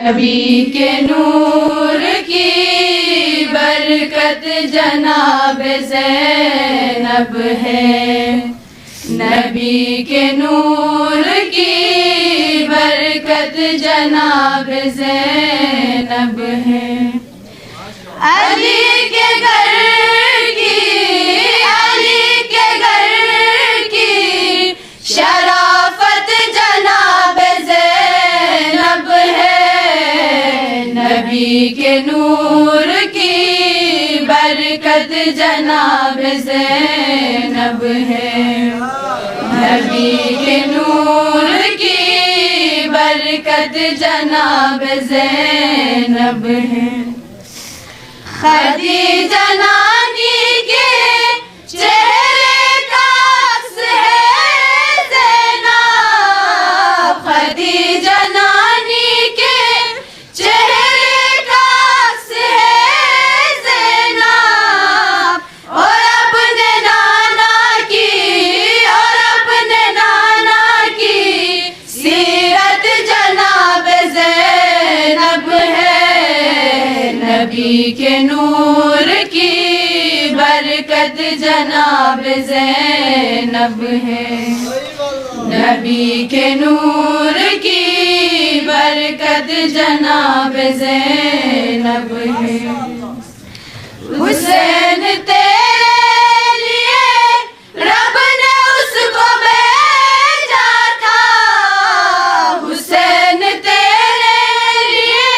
نبی کے نور کی برکت جناب زینب ہے، نبی کے نور کی برکت جناب زینب ہے، علی کے گھر کی شرافت جناب زینب ہے، نبی کے نور کی برکت جناب زینب ہے، نبی کے نور کی برکت جناب زینب ہے، خدیجہ نانی کے چہرے کا عکس ہے زینب، خدیجہ نانی کے چہرے کا عکس ہے زینب، اور اپنے نانا کی سیرت جناب زینب ہے، نبی کے نور کی برکت جناب زینب ہے، نبی کے نور کی برکت جناب زینب ہے، حسین تیرے لیے رب نے اس کو بھیجا تھا، حسین تیرے لیے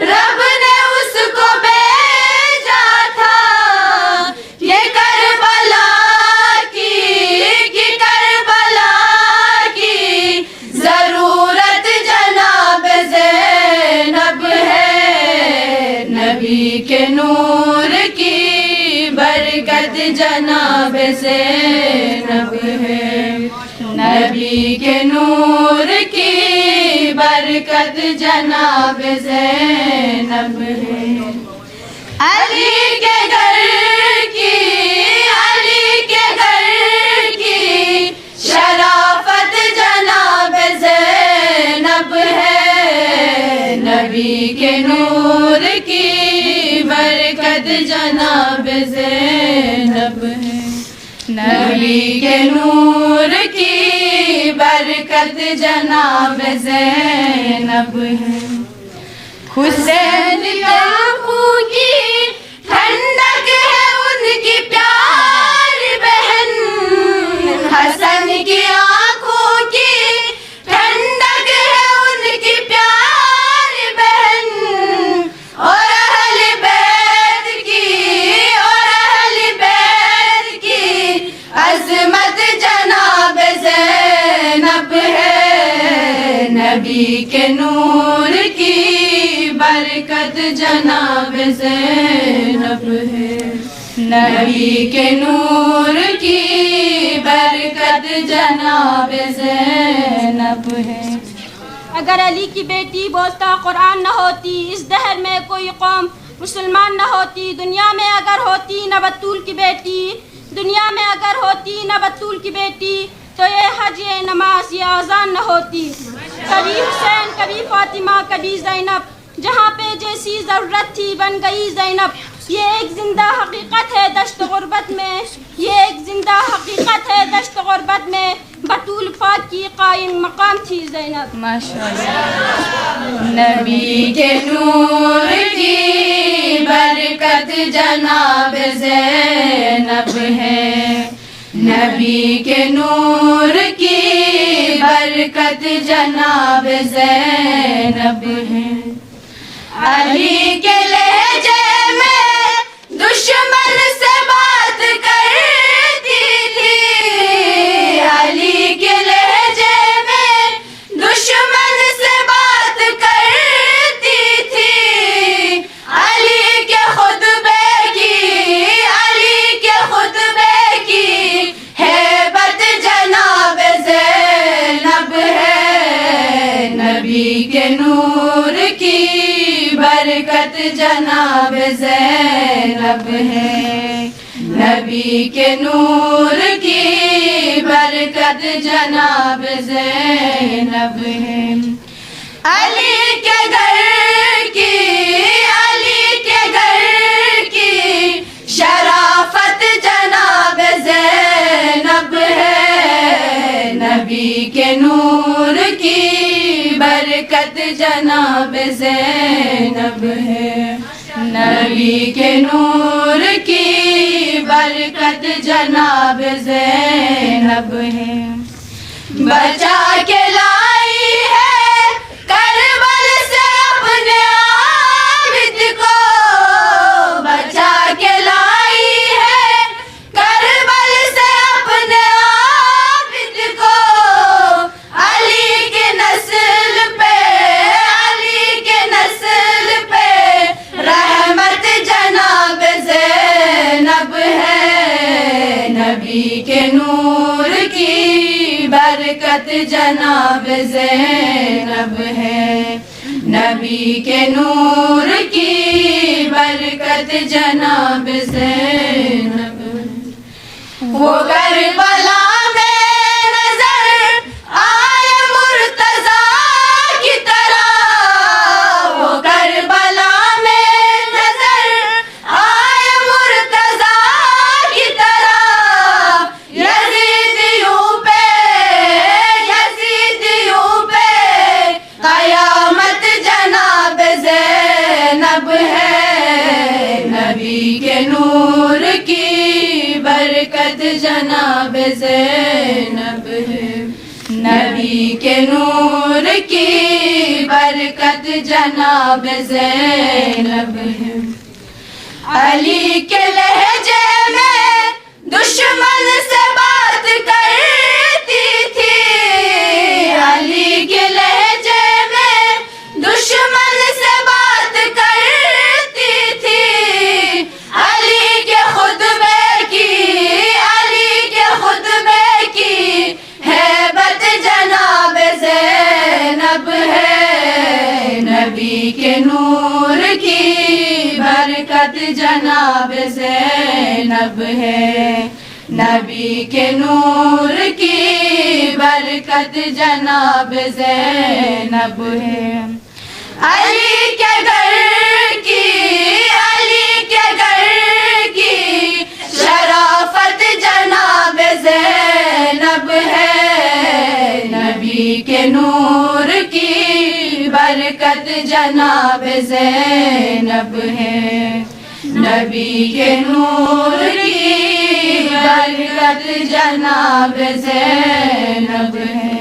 رب نے اس کو بھیجا تھا، یہ کربلا کی ضرورت جناب زینب ہے، نبی کے نور کی برکت جناب زینب ہے، نبی کے نور کی برکت جناب زینب ہے، علی کے گھر کی شرافت جناب زینب ہے، نبی کے نور کی برکت جناب زینب ہے، نبی کے نور کی برکت جناب زینب ہے، حسین کے آنکھوں کی ٹھنڈک ہے ان کی پیاری بہن، حسن کی آنکھوں کی ٹھنڈک ہے ان کی پیاری بہن، اور اہل بیت کی عظمت جناب زینب ہے، نبی کے نور کی برکت جناب زینب ہے، نبی کے نور کی برکت جناب زینب ہے، اگر علی کی بیٹی بولتا قرآن نہ ہوتی، اس دہر میں کوئی قوم مسلمان نہ ہوتی، دنیا میں اگر ہوتی نہ بطول کی بیٹی، دنیا میں اگر ہوتی نہ بطول کی بیٹی، تو یہ حج یہ نماز یہ اذان نہ ہوتی، کبھی حسین کبھی فاطمہ کبھی زینب، جہاں پہ جیسی ضرورت تھی بن گئی زینب، یہ ایک زندہ حقیقت ہے دشت غربت میں، یہ ایک زندہ حقیقت ہے دشت غربت میں، بطول پاک کی قائم مقام تھی زینب، ماشاءاللہ، نبی کے نور کی برکت جناب زینب ہے، نبی کے نور کی برکت جناب زینب ہے، علی کے لہجے میں دشمن سے بات کرتی تھی، علی کے لہجے میں دشمن سے بات کرتی تھی، علی کے خطبے کی ہیبت جناب زینب ہے، نبی کے نور کی برکت جناب زینب ہے، نبی کے نور کی برکت جناب زینب ہے، علی کے گھر جناب زینب ہے، نبی کے نور کی برکت جناب زینب ہے، بچا کے لائی ہے کربل سے اپنے عابد کو، بچا کے لائی ہے کربل سے اپنے عابد کو، علی کے نسل پہ، علی کے نسل پہ رحمت جناب زینب ہے، نبی کے نور کی برکت جناب زینب ہے، نبی کے نور کی برکت جناب زینب ہے، وہ کربلا میں نظر آئے مرتضیٰ کی طرح، وہ کربلا میں نظر آئے مرتضیٰ کی طرح، یزیدیوں پہ قیامت جناب زینب ہے، نبی کے نور کی برکت جناب زینب ہے، نبی کے نور کی برکت جناب زینب ہے، علی کے لہجے میں دشمن سے بات کرتی تھی، علی کے لہجے میں دشمن سے بات کرتی تھی، علی کے خطبے کی، علی کے خطبے کی ہیبت جناب زینب ہے، نبی کے نور کی برکت جناب زینب ہے، نبی کے نور کی برکت جناب زینب ہے، علی کے گھر کی، علی کے گھر کی شرافت جناب زینب ہے، نبی کے نور کی برکت جناب زینب ہے، نبی کے نور کی برکت جناب زینب ہے۔